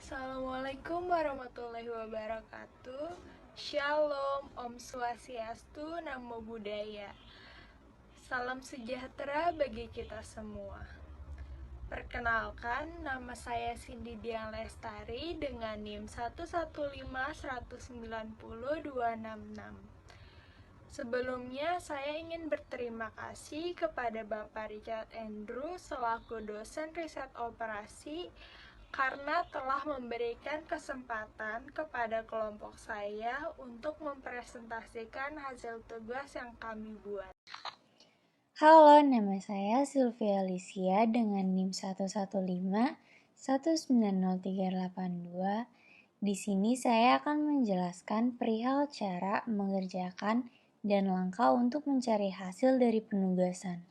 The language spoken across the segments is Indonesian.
Assalamualaikum warahmatullahi wabarakatuh. Shalom, Om Swastiastu, Namo Buddhaya. Salam sejahtera bagi kita semua. Perkenalkan, nama saya Cindy Dian Lestari dengan NIM 115190266. Sebelumnya, saya ingin berterima kasih kepada Bapak Richard Andrew selaku dosen riset operasi karena telah memberikan kesempatan kepada kelompok saya untuk mempresentasikan hasil tugas yang kami buat. Halo, nama saya Sylvia Alicia dengan NIM 115190382. Di sini saya akan menjelaskan perihal cara mengerjakan dan langkah untuk mencari hasil dari penugasan.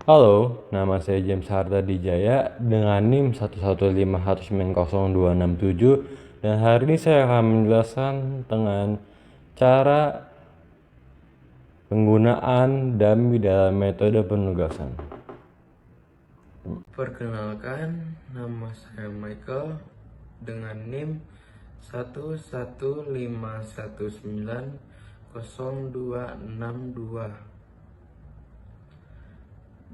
Halo, nama saya James Harta Dijaya dengan NIM 115190267 dan hari ini saya akan menjelaskan dengan cara penggunaan dummy dalam metode penugasan. Perkenalkan, nama saya Michael dengan NIM 115190262.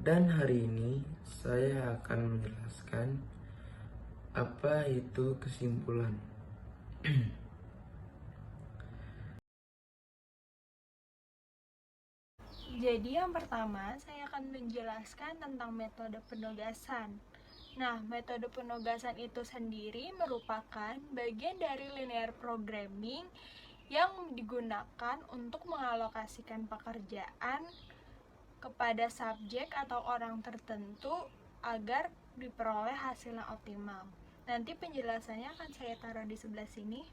Dan hari ini saya akan menjelaskan apa itu kesimpulan. Jadi yang pertama, saya akan menjelaskan tentang metode penugasan. Nah, metode penugasan itu sendiri merupakan bagian dari linear programming yang digunakan untuk mengalokasikan pekerjaan kepada subjek atau orang tertentu agar diperoleh hasil yang optimal. Nanti penjelasannya akan saya taruh di sebelah sini.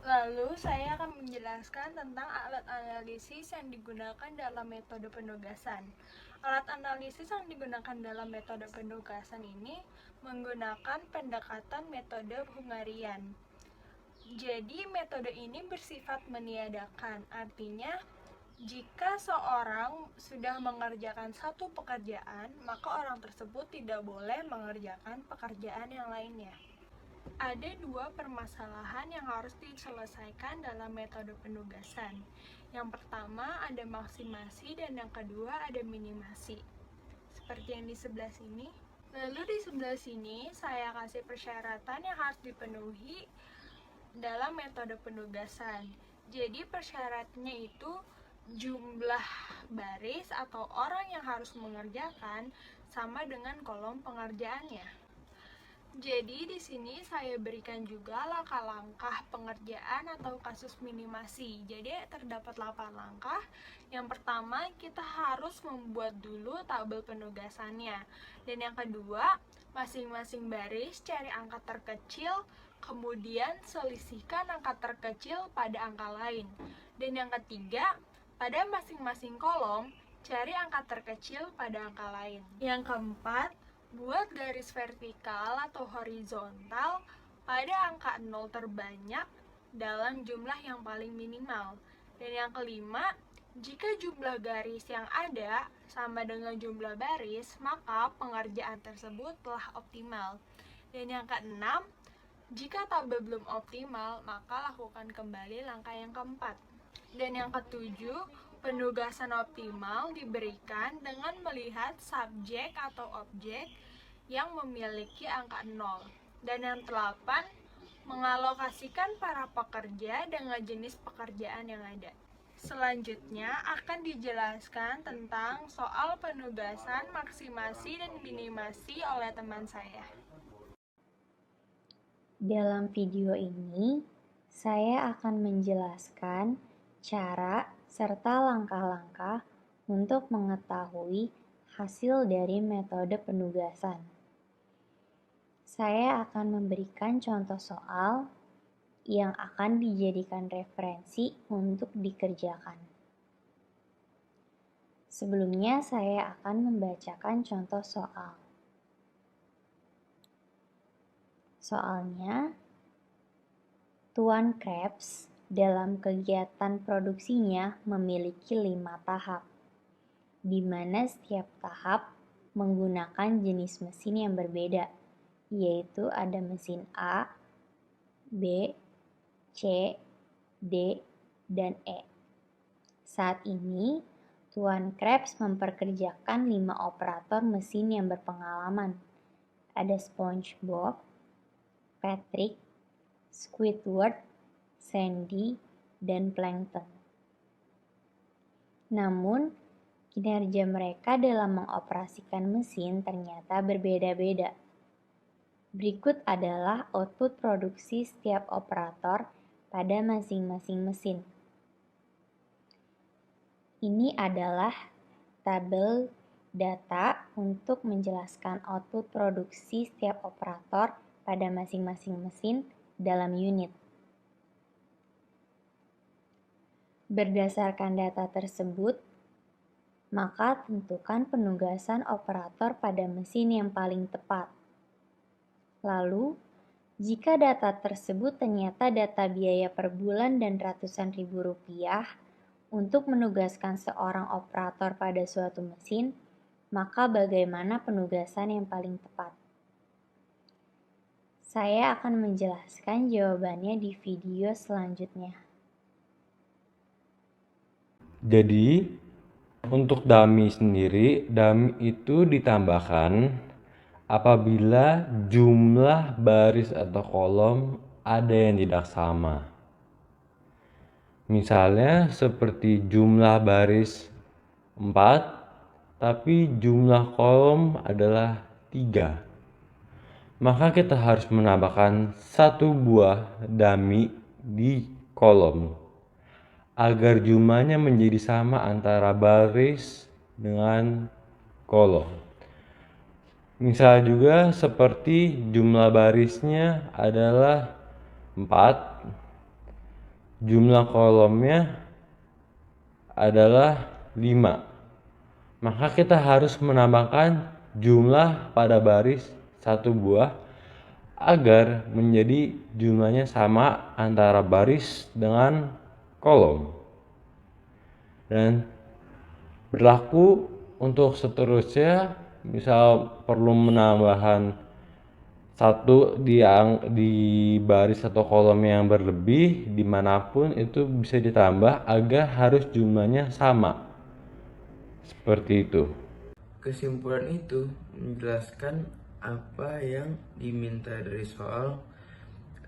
Lalu saya akan menjelaskan tentang alat analisis yang digunakan dalam metode penugasan. Alat analisis yang digunakan dalam metode penugasan ini menggunakan pendekatan metode Hungarian. Jadi metode ini bersifat meniadakan, artinya jika seorang sudah mengerjakan satu pekerjaan, maka orang tersebut tidak boleh mengerjakan pekerjaan yang lainnya. Ada dua permasalahan yang harus diselesaikan dalam metode penugasan. Yang pertama ada maksimasi dan yang kedua ada minimasi. Seperti yang di sebelah sini. Lalu di sebelah sini saya kasih persyaratan yang harus dipenuhi dalam metode penugasan. Jadi persyaratannya itu jumlah baris atau orang yang harus mengerjakan sama dengan kolom pengerjaannya. Jadi di sini saya berikan juga langkah-langkah pengerjaan atau kasus minimasi. Jadi terdapat 8 langkah. Yang pertama, kita harus membuat dulu tabel penugasannya. Dan yang kedua, masing-masing baris cari angka terkecil, kemudian selisihkan angka terkecil pada angka lain. Dan yang ketiga, pada masing-masing kolom cari angka terkecil pada angka lain. Yang keempat, buat garis vertikal atau horizontal pada angka 0 terbanyak dalam jumlah yang paling minimal. Dan yang kelima, jika jumlah garis yang ada sama dengan jumlah baris, maka pengerjaan tersebut telah optimal. Dan yang keenam, jika tabel belum optimal, maka lakukan kembali langkah yang keempat. Dan yang ketujuh, penugasan optimal diberikan dengan melihat subjek atau objek yang memiliki angka 0. Dan yang ke-8, mengalokasikan para pekerja dengan jenis pekerjaan yang ada. Selanjutnya akan dijelaskan tentang soal penugasan, maksimasi, dan minimasi oleh teman saya. Dalam video ini, saya akan menjelaskan cara serta langkah-langkah untuk mengetahui hasil dari metode penugasan. Saya akan memberikan contoh soal yang akan dijadikan referensi untuk dikerjakan. Sebelumnya, saya akan membacakan contoh soal. Soalnya, Tuan Krebs dalam kegiatan produksinya memiliki 5 tahap, di mana setiap tahap menggunakan jenis mesin yang berbeda. yaitu ada mesin A, B, C, D, dan E. Saat ini, Tuan Krabs memperkerjakan 5 operator mesin yang berpengalaman. Ada SpongeBob, Patrick, Squidward, Sandy, dan Plankton. Namun, kinerja mereka dalam mengoperasikan mesin ternyata berbeda-beda. Berikut adalah output produksi setiap operator pada masing-masing mesin. Ini adalah tabel data untuk menjelaskan output produksi setiap operator pada masing-masing mesin dalam unit. Berdasarkan data tersebut, maka tentukan penugasan operator pada mesin yang paling tepat. Lalu, jika data tersebut ternyata data biaya per bulan dan ratusan ribu rupiah untuk menugaskan seorang operator pada suatu mesin, maka bagaimana penugasan yang paling tepat? Saya akan menjelaskan jawabannya di video selanjutnya. Jadi, untuk dummy sendiri, dummy itu ditambahkan apabila jumlah baris atau kolom ada yang tidak sama. Misalnya seperti jumlah baris 4, tapi jumlah kolom adalah 3. Maka kita harus menambahkan 1 buah dummy di kolom agar jumlahnya menjadi sama antara baris dengan kolom. Misal juga seperti jumlah barisnya adalah 4, jumlah kolomnya adalah 5. Maka kita harus menambahkan jumlah pada baris 1 buah agar menjadi jumlahnya sama antara baris dengan kolom. Dan berlaku untuk seterusnya, misal perlu menambahkan 1 di baris atau kolom yang berlebih, dimanapun itu bisa ditambah agar harus jumlahnya sama. Seperti itu. Kesimpulan itu menjelaskan apa yang diminta dari soal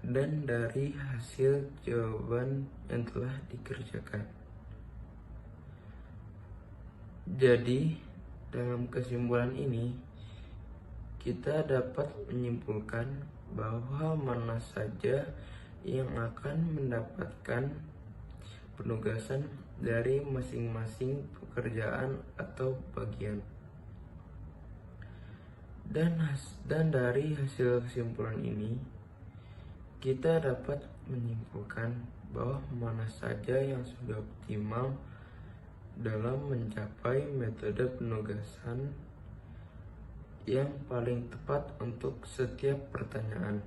dan dari hasil jawaban yang telah dikerjakan. Jadi, dalam kesimpulan ini, kita dapat menyimpulkan bahwa mana saja yang akan mendapatkan penugasan dari masing-masing pekerjaan atau bagian. Dan dari hasil kesimpulan ini, kita dapat menyimpulkan bahwa mana saja yang sudah optimal dalam mencapai metode penugasan yang paling tepat untuk setiap pertanyaan.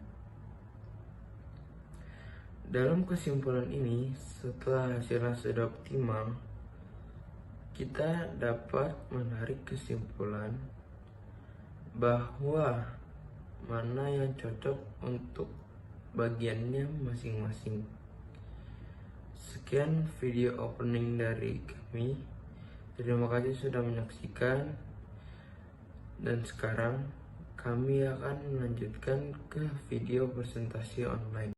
Dalam kesimpulan ini, setelah hasilnya sudah optimal, kita dapat menarik kesimpulan bahwa mana yang cocok untuk bagiannya masing-masing. Sekian video opening dari kami. Terima kasih sudah menyaksikan. Dan sekarang kami akan melanjutkan ke video presentasi online.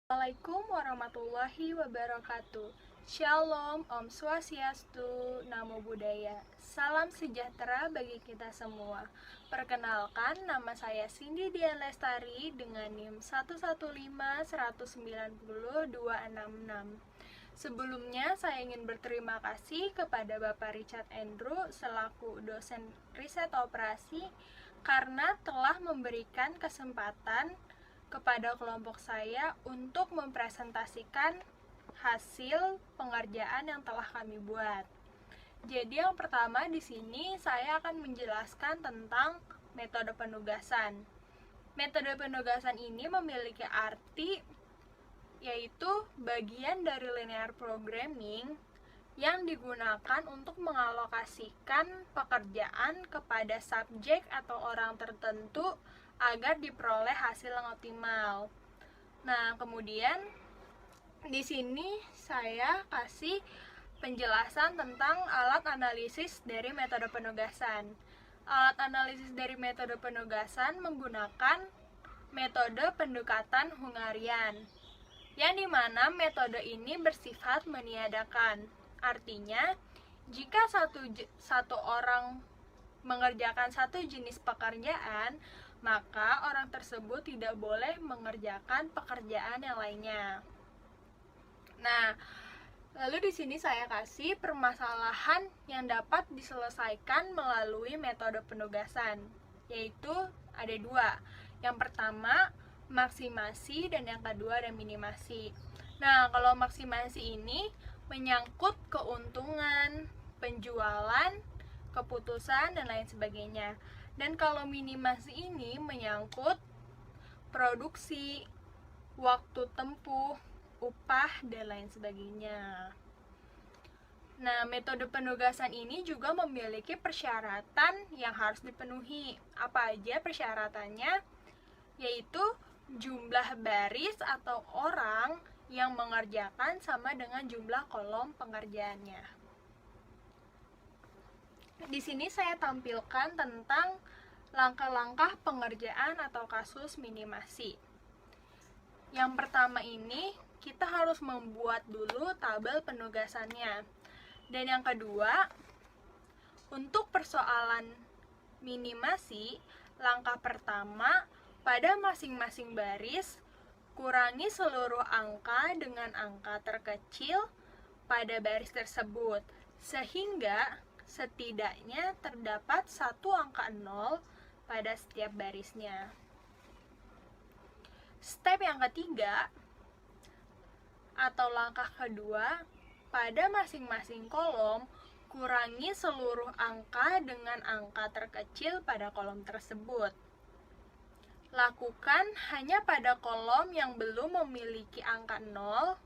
Assalamualaikum warahmatullahi wabarakatuh. Shalom, Om Swastiastu, Namo Buddhaya. Salam sejahtera bagi kita semua. Perkenalkan, nama saya Cindy Dian Lestari dengan NIM 115-190-266. Sebelumnya, saya ingin berterima kasih kepada Bapak Richard Andrew selaku dosen riset operasi karena telah memberikan kesempatan kepada kelompok saya untuk mempresentasikan hasil pengerjaan yang telah kami buat. Jadi yang pertama di sini saya akan menjelaskan tentang metode penugasan. Metode penugasan ini memiliki arti yaitu bagian dari linear programming yang digunakan untuk mengalokasikan pekerjaan kepada subjek atau orang tertentu agar diperoleh hasil yang optimal. Nah, kemudian di sini saya kasih penjelasan tentang alat analisis dari metode penugasan. Alat analisis dari metode penugasan menggunakan metode pendekatan Hungarian, yang dimana metode ini bersifat meniadakan. Artinya, jika satu orang mengerjakan satu jenis pekerjaan, maka orang tersebut tidak boleh mengerjakan pekerjaan yang lainnya. Nah, lalu di sini saya kasih permasalahan yang dapat diselesaikan melalui metode penugasan, yaitu ada dua. Yang pertama, maksimasi, dan yang kedua ada minimasi. Nah, kalau maksimasi ini menyangkut keuntungan, penjualan, keputusan, dan lain sebagainya. Dan kalau minimasi ini menyangkut produksi, waktu tempuh, upah, dan lain sebagainya. Nah, metode penugasan ini juga memiliki persyaratan yang harus dipenuhi. Apa aja persyaratannya? Yaitu jumlah baris atau orang yang mengerjakan sama dengan jumlah kolom pengerjaannya. Di sini saya tampilkan tentang langkah-langkah pengerjaan atau kasus minimasi. Yang pertama ini, kita harus membuat dulu tabel penugasannya. Dan yang kedua, untuk persoalan minimasi, langkah pertama, pada masing-masing baris, kurangi seluruh angka dengan angka terkecil pada baris tersebut, sehingga setidaknya terdapat satu angka 0 pada setiap barisnya. Step yang ketiga, atau langkah kedua, pada masing-masing kolom, kurangi seluruh angka dengan angka terkecil pada kolom tersebut. Lakukan hanya pada kolom yang belum memiliki angka 0,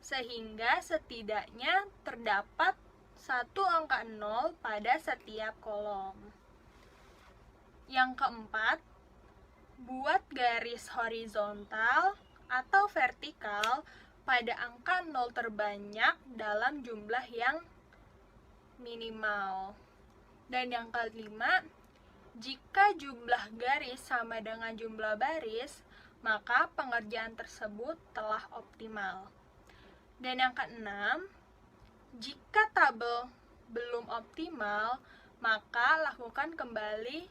sehingga setidaknya terdapat satu angka 0 pada setiap kolom. Yang keempat, buat garis horizontal atau vertikal pada angka 0 terbanyak dalam jumlah yang minimal. Dan yang kelima, jika jumlah garis sama dengan jumlah baris, maka pengerjaan tersebut telah optimal. Dan yang keenam, jika tabel belum optimal, maka lakukan kembali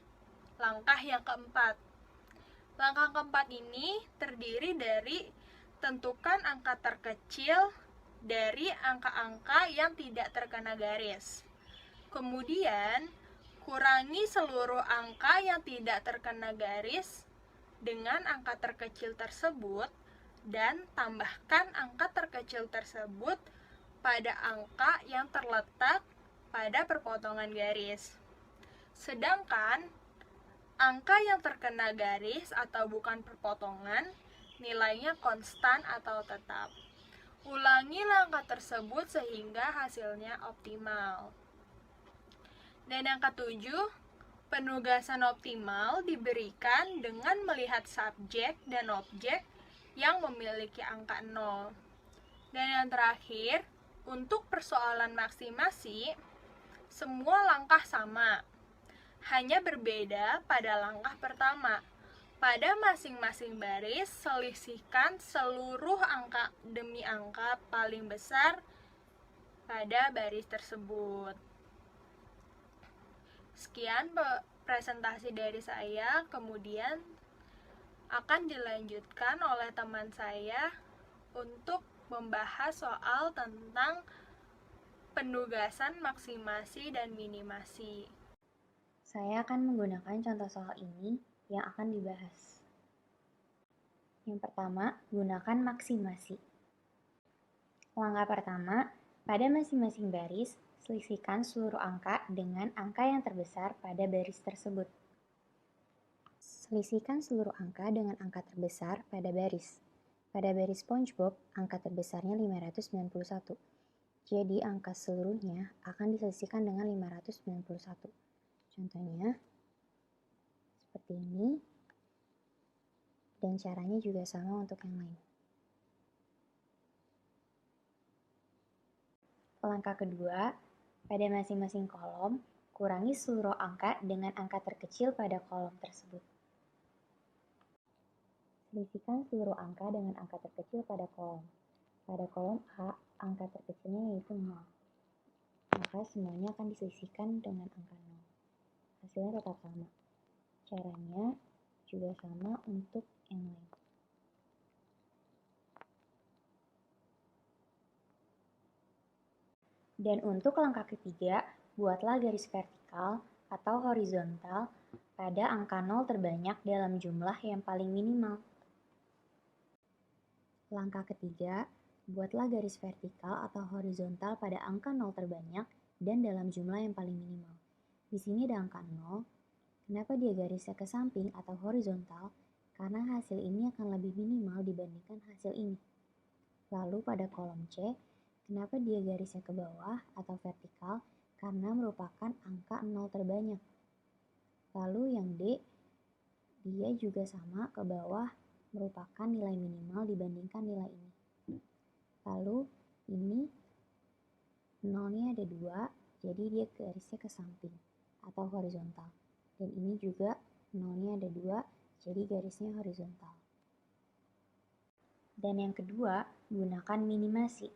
langkah yang keempat. Langkah keempat ini terdiri dari tentukan angka terkecil dari angka-angka yang tidak terkena garis. Kemudian, kurangi seluruh angka yang tidak terkena garis dengan angka terkecil tersebut dan tambahkan angka terkecil tersebut pada angka yang terletak pada perpotongan garis. Sedangkan angka yang terkena garis atau bukan perpotongan nilainya konstan atau tetap. Ulangi langkah tersebut sehingga hasilnya optimal. Dan yang ketujuh, penugasan optimal diberikan dengan melihat subjek dan objek yang memiliki angka 0. Dan yang terakhir, untuk persoalan maksimasi, semua langkah sama. Hanya berbeda pada langkah pertama. Pada masing-masing baris, selisihkan seluruh angka demi angka paling besar pada baris tersebut. Sekian presentasi dari saya, kemudian akan dilanjutkan oleh teman saya untuk membahas soal tentang penugasan maksimasi dan minimasi. Saya akan menggunakan contoh soal ini yang akan dibahas. Yang pertama, gunakan maksimasi. Langkah pertama, pada masing-masing baris, selisihkan seluruh angka dengan angka yang terbesar pada baris tersebut. Selisihkan seluruh angka dengan angka terbesar pada baris. Pada baris SpongeBob, angka terbesarnya 591. Jadi angka seluruhnya akan diselisihkan dengan 591. Contohnya seperti ini, dan caranya juga sama untuk yang lain. Langkah kedua, pada masing-masing kolom, kurangi seluruh angka dengan angka terkecil pada kolom tersebut. Selisihkan seluruh angka dengan angka terkecil pada kolom. Pada kolom A, angka terkecilnya yaitu 0. Maka semuanya akan diselisihkan dengan angka 0. Hasilnya tetap sama. Caranya juga sama untuk yang lain. Dan untuk langkah ketiga, buatlah garis vertikal atau horizontal pada angka 0 terbanyak dalam jumlah yang paling minimal. Langkah ketiga, buatlah garis vertikal atau horizontal pada angka 0 terbanyak dan dalam jumlah yang paling minimal. Di sini ada angka 0. Kenapa dia garisnya ke samping atau horizontal? Karena hasil ini akan lebih minimal dibandingkan hasil ini. Lalu pada kolom C, kenapa dia garisnya ke bawah atau vertikal? Karena merupakan angka 0 terbanyak. Lalu yang D, dia juga sama ke bawah, merupakan nilai minimal dibandingkan nilai ini. Lalu ini 0-nya ada 2, jadi dia garisnya ke samping atau horizontal. Dan ini juga 0-nya ada 2, jadi garisnya horizontal. Dan yang kedua, gunakan minimasi.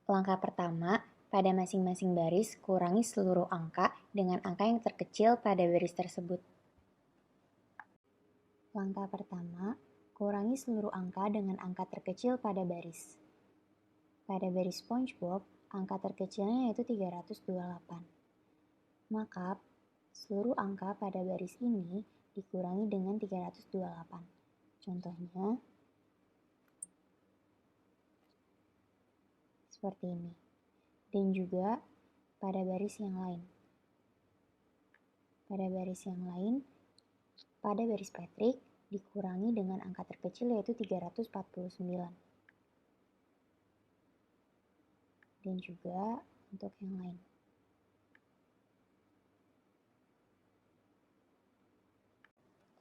Langkah pertama, pada masing-masing baris kurangi seluruh angka dengan angka yang terkecil pada baris tersebut. Langkah pertama, kurangi seluruh angka dengan angka terkecil pada baris. Pada baris SpongeBob, angka terkecilnya yaitu 328. Maka, seluruh angka pada baris ini dikurangi dengan 328. Contohnya, seperti ini. Dan juga pada baris yang lain. Pada baris yang lain, pada baris Patrick dikurangi dengan angka terkecil yaitu 349. Dan juga untuk yang lain.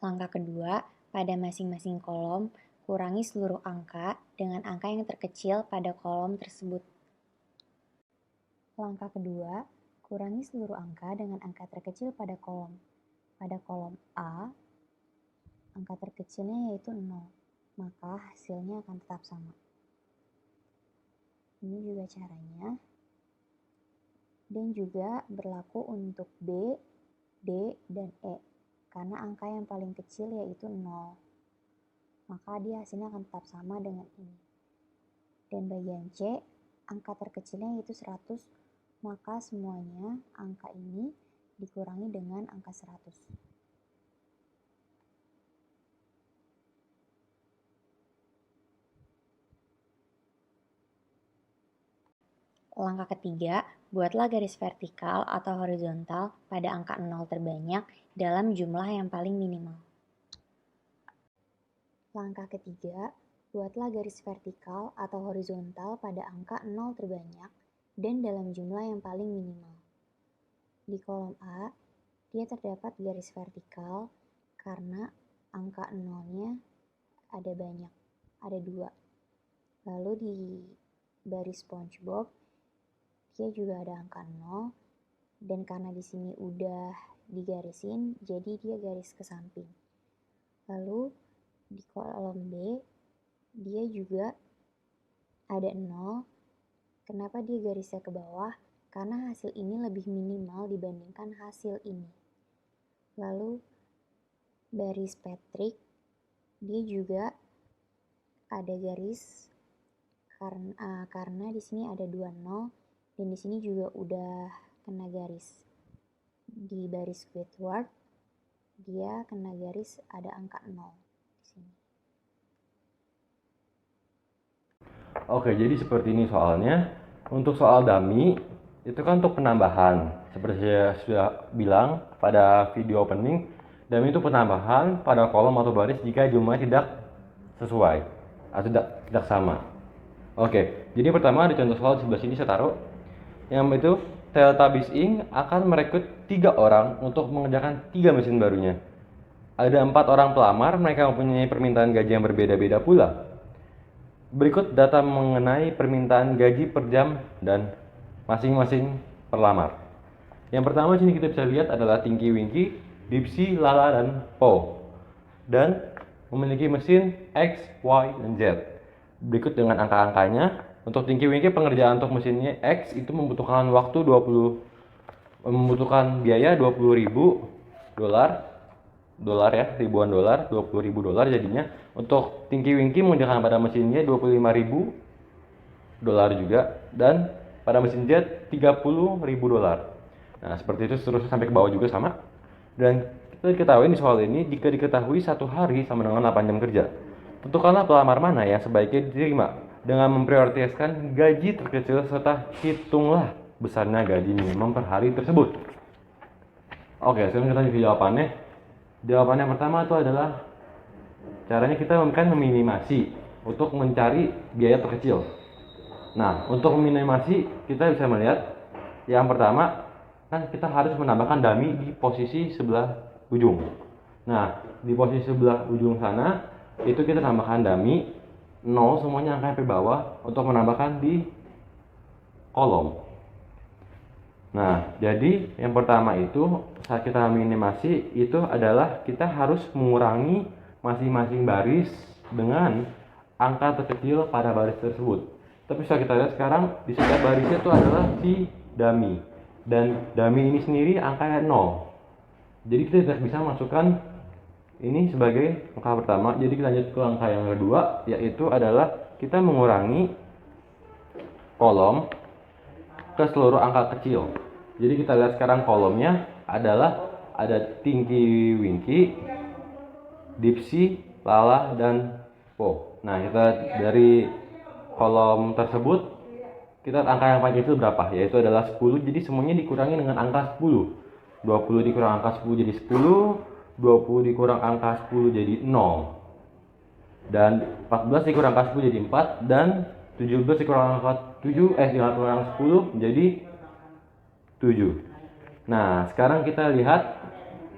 Langkah kedua, pada masing-masing kolom, kurangi seluruh angka dengan angka yang terkecil pada kolom tersebut. Langkah kedua, kurangi seluruh angka dengan angka terkecil pada kolom. Pada kolom A, angka terkecilnya yaitu 0, maka hasilnya akan tetap sama. Ini juga caranya. Dan juga berlaku untuk B, D, dan E. Karena angka yang paling kecil yaitu 0. Maka dia hasilnya akan tetap sama dengan ini. Dan bagian C, angka terkecilnya yaitu 100. Maka semuanya angka ini dikurangi dengan angka 100. Langkah ketiga, buatlah garis vertikal atau horizontal pada angka 0 terbanyak dalam jumlah yang paling minimal. Langkah ketiga, buatlah garis vertikal atau horizontal pada angka 0 terbanyak dan dalam jumlah yang paling minimal. Di kolom A, dia terdapat garis vertikal karena angka 0-nya ada banyak, ada 2. Lalu di baris SpongeBob, dia juga ada angka 0, dan karena di sini udah digarisin, jadi dia garis ke samping. Lalu di kolom B, dia juga ada 0. Kenapa dia garisnya ke bawah? Karena hasil ini lebih minimal dibandingkan hasil ini. Lalu baris Patrick, dia juga ada garis karena di sini ada 2 0 dan di sini juga udah kena garis. Di baris Squidward, dia kena garis ada angka 0 di sini. Oke, jadi seperti ini soalnya. Untuk soal dummy, itu kan untuk penambahan. Seperti saya sudah bilang pada video opening, dummy itu penambahan pada kolom atau baris jika jumlahnya tidak sesuai atau tidak sama. Oke, jadi pertama di contoh soal di sebelah sini saya taruh yang itu Teletubbies Inc. akan merekrut 3 orang untuk mengerjakan 3 mesin barunya. Ada 4 orang pelamar, mereka mempunyai permintaan gaji yang berbeda-beda pula. Berikut data mengenai permintaan gaji per jam dan masing-masing pelamar. Yang pertama sini kita bisa lihat adalah Tinky Winky, Dipsy, Lala, dan Po. Dan memiliki mesin X, Y, dan Z. Berikut dengan angka-angkanya. Untuk Tinky Winky pengerjaan untuk mesinnya X itu membutuhkan membutuhkan biaya $20.000 ya, ribuan dolar, $20.000 jadinya. Untuk Tinky Winky mengerjakan pada mesinnya $25.000 juga, dan pada mesin Z $30.000. Nah, seperti itu seterusnya sampai ke bawah juga sama. Dan kita ketahui di soal ini, jika diketahui 1 hari sama dengan 8 jam kerja, tentukanlah pelamar mana yang sebaiknya diterima dengan memprioritaskan gaji terkecil serta hitunglah besarnya gaji minimum per hari tersebut. Oke, sekarang kita lihat jawabannya. Jawaban yang pertama itu adalah caranya kita meminimasi untuk mencari biaya terkecil. Nah, untuk meminimasi kita bisa melihat yang pertama kan kita harus menambahkan dummy di posisi sebelah ujung. Nah, di posisi sebelah ujung sana itu kita tambahkan dummy 0 semuanya angka sampai bawah untuk menambahkan di kolom. Nah, jadi yang pertama itu saat kita minimasi itu adalah kita harus mengurangi masing-masing baris dengan angka terkecil pada baris tersebut. Tapi bisa kita lihat sekarang di setiap barisnya itu adalah si dummy. Dan dummy ini sendiri angkanya 0. Jadi kita tidak bisa masukkan ini sebagai angka pertama. Jadi kita lanjut ke angka yang kedua, yaitu adalah kita mengurangi kolom ke seluruh angka kecil. Jadi kita lihat sekarang kolomnya adalah ada Tinky Winky, Dipsy, Lala, dan Po. Nah, kita dari kolom tersebut kita angka yang paling kecil berapa? Yaitu adalah 10. Jadi semuanya dikurangi dengan angka 10. 20 dikurang angka 10 jadi 10. 20 dikurang angka 10 jadi 0, dan 14 dikurang angka 10 jadi 4, dan 17 dikurang angka 10 menjadi 7. Nah, sekarang kita lihat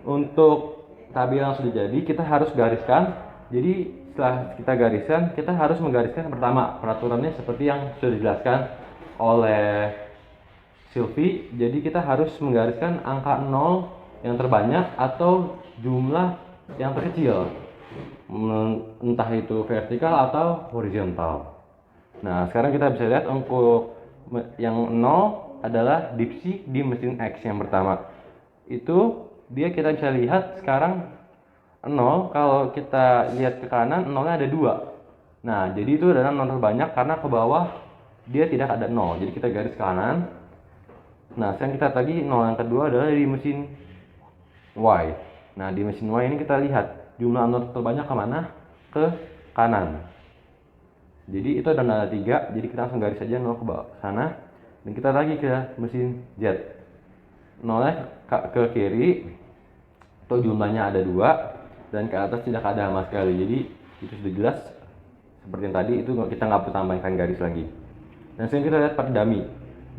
untuk tabel yang sudah jadi, kita harus gariskan. Jadi setelah kita gariskan, kita harus menggariskan pertama peraturannya seperti yang sudah dijelaskan oleh Sylvie. Jadi kita harus menggariskan angka 0 yang terbanyak atau jumlah yang terkecil, entah itu vertikal atau horizontal. Nah, sekarang kita bisa lihat untuk yang 0 adalah Dipsy di mesin X yang pertama. Itu dia kita bisa lihat sekarang 0, kalau kita lihat ke kanan 0-nya ada 2. Nah, jadi itu adalah 0 terbanyak karena ke bawah dia tidak ada 0. Jadi kita garis ke kanan. Nah, sekarang kita tadi 0 yang kedua adalah di mesin Y. Nah, di mesin Y ini kita lihat jumlah 0 terbanyak kemana? Ke kanan. Jadi itu ada tanda 3, jadi kita langsung garis saja 0 ke bawah sana. Dan kita lagi ke mesin Z. 0-nya ke kiri, atau jumlahnya ada 2, dan ke atas tidak ada sama sekali. Jadi itu sudah jelas seperti yang tadi, itu kita nggak perlu tambahkan garis lagi. Dan sekarang kita lihat pada dummy.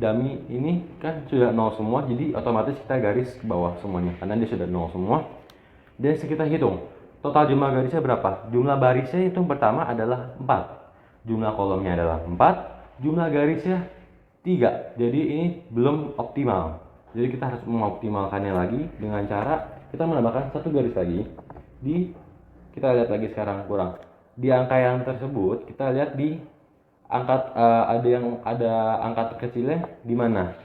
Dummy ini kan sudah 0 semua, jadi otomatis kita garis ke bawah semuanya karena dia sudah 0 semua. Dan kita hitung total jumlah garisnya berapa. Jumlah barisnya itu pertama adalah 4, jumlah kolomnya adalah 4, jumlah garisnya 3. Jadi ini belum optimal. Jadi kita harus mengoptimalkannya lagi dengan cara kita menambahkan 1 garis lagi kita lihat lagi sekarang kurang di angka yang tersebut. Kita lihat di angka ada angka terkecilnya di mana.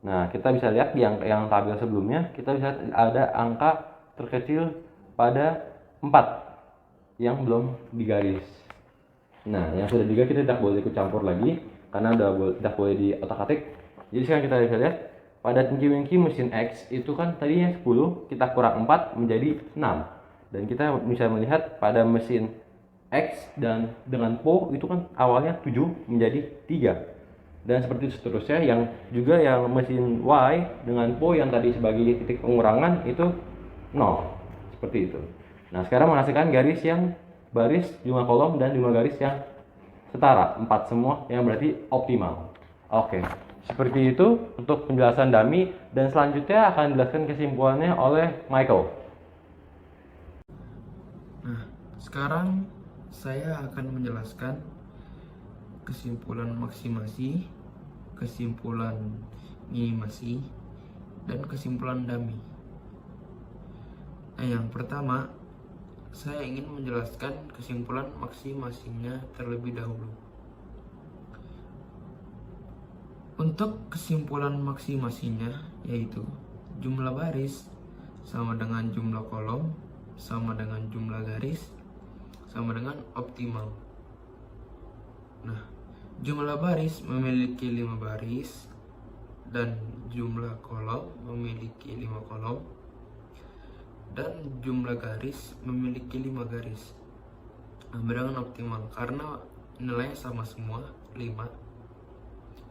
Nah, kita bisa lihat di yang tabel sebelumnya, kita bisa ada angka terkecil pada 4 yang belum digaris. Nah, yang sudah digaris kita tidak boleh ikut campur lagi karena tidak boleh di otak-atik. Jadi sekarang kita bisa lihat pada Tinky Winky mesin X itu kan tadinya 10, kita kurang 4 menjadi 6. Dan kita bisa melihat pada mesin X dan dengan Po itu kan awalnya 7 menjadi 3. Dan seperti itu seterusnya, yang mesin Y dengan Po yang tadi sebagai titik pengurangan itu 0. Seperti itu. Nah, sekarang menghasilkan baris jumlah kolom dan jumlah garis yang setara, 4 semua yang berarti optimal. Oke, seperti itu untuk penjelasan dummy, dan selanjutnya akan dijelaskan kesimpulannya oleh Michael. Nah, sekarang saya akan menjelaskan kesimpulan maksimasi, kesimpulan minimasi, dan kesimpulan dummy. Nah, yang pertama, saya ingin menjelaskan kesimpulan maksimasinya terlebih dahulu. Untuk kesimpulan maksimasinya yaitu jumlah baris sama dengan jumlah kolom sama dengan jumlah garis sama dengan optimal. Nah, jumlah baris memiliki 5 baris dan jumlah kolom memiliki 5 kolom dan jumlah garis memiliki 5 garis. Nah, dengan optimal karena nilainya sama semua 5.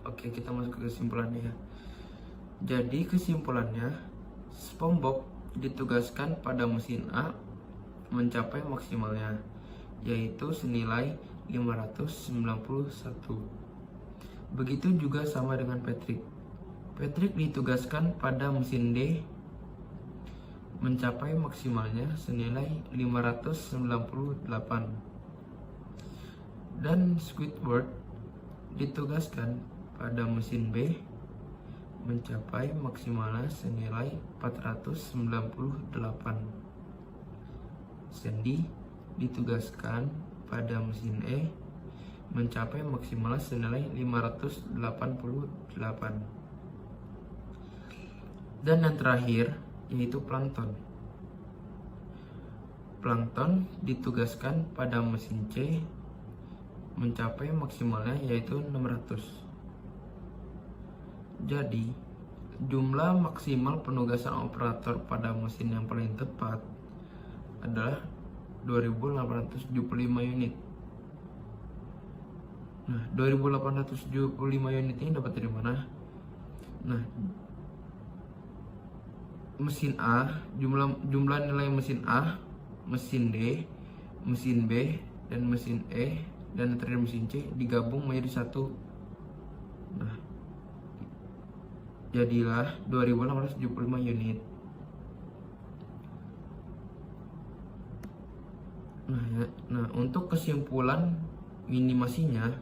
Oke, kita masuk ke kesimpulannya ya. Jadi kesimpulannya, SpongeBob ditugaskan pada mesin A mencapai maksimalnya, yaitu senilai 591. Begitu juga sama dengan Patrick. Patrick ditugaskan pada mesin D mencapai maksimalnya senilai 598. Dan Squidward ditugaskan pada mesin B mencapai maksimalnya senilai 498. Sandy ditugaskan pada mesin E mencapai maksimalnya senilai 588. Dan yang terakhir yaitu Plankton. Plankton ditugaskan pada mesin C mencapai maksimalnya yaitu 600. Jadi, jumlah maksimal penugasan operator pada mesin yang paling tepat adalah 2875 unit. Nah, 2875 unit ini dapat dari mana? Nah, mesin A, jumlah nilai mesin A, mesin D, mesin B, dan mesin E, dan terakhir mesin C digabung menjadi satu. Nah, jadilah 2875 unit. Nah, untuk kesimpulan minimasinya,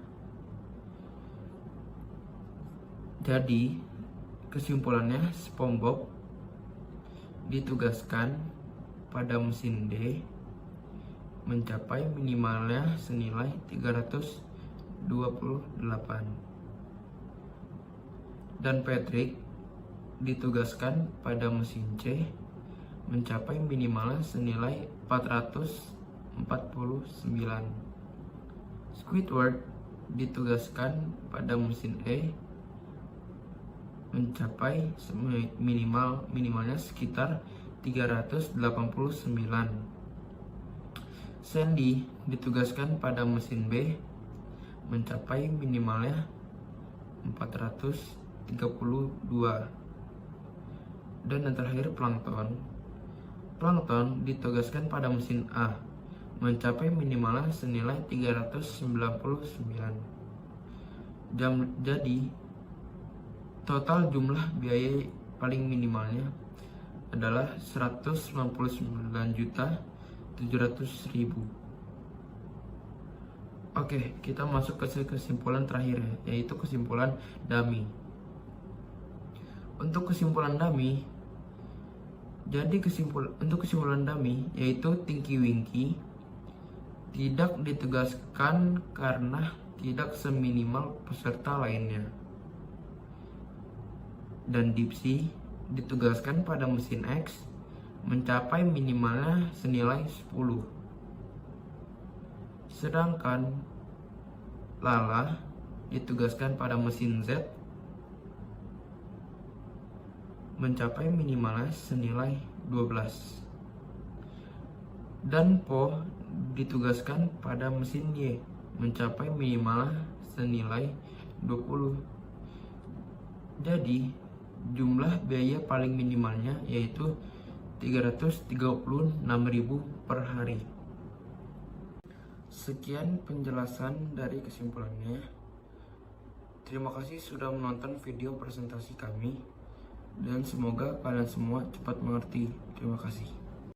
jadi kesimpulannya SpongeBob ditugaskan pada mesin D mencapai minimalnya senilai 328. Dan Patrick ditugaskan pada mesin C mencapai minimalnya senilai 449. Squidward ditugaskan pada mesin E mencapai minimalnya sekitar 389. Sandy ditugaskan pada mesin B mencapai minimalnya 432. Dan yang terakhir Plankton ditugaskan pada mesin A mencapai minimalnya senilai 399. Jadi total jumlah biaya paling minimalnya adalah 199.700.000. Oke, kita masuk ke kesimpulan terakhir yaitu kesimpulan dummy. Untuk kesimpulan dummy, untuk kesimpulan dummy yaitu Tinky Winky tidak ditugaskan karena tidak seminimal peserta lainnya. Dan Dipsy ditugaskan pada mesin X mencapai minimalnya senilai 10. Sedangkan Lala ditugaskan pada mesin Z mencapai minimalnya senilai 12. Dan Po ditugaskan pada mesin Y mencapai minimalnya senilai 20. Jadi jumlah biaya paling minimalnya yaitu 336.000 per hari. Sekian penjelasan dari kesimpulannya. Terima kasih sudah menonton video presentasi kami dan semoga kalian semua cepat mengerti. Terima kasih.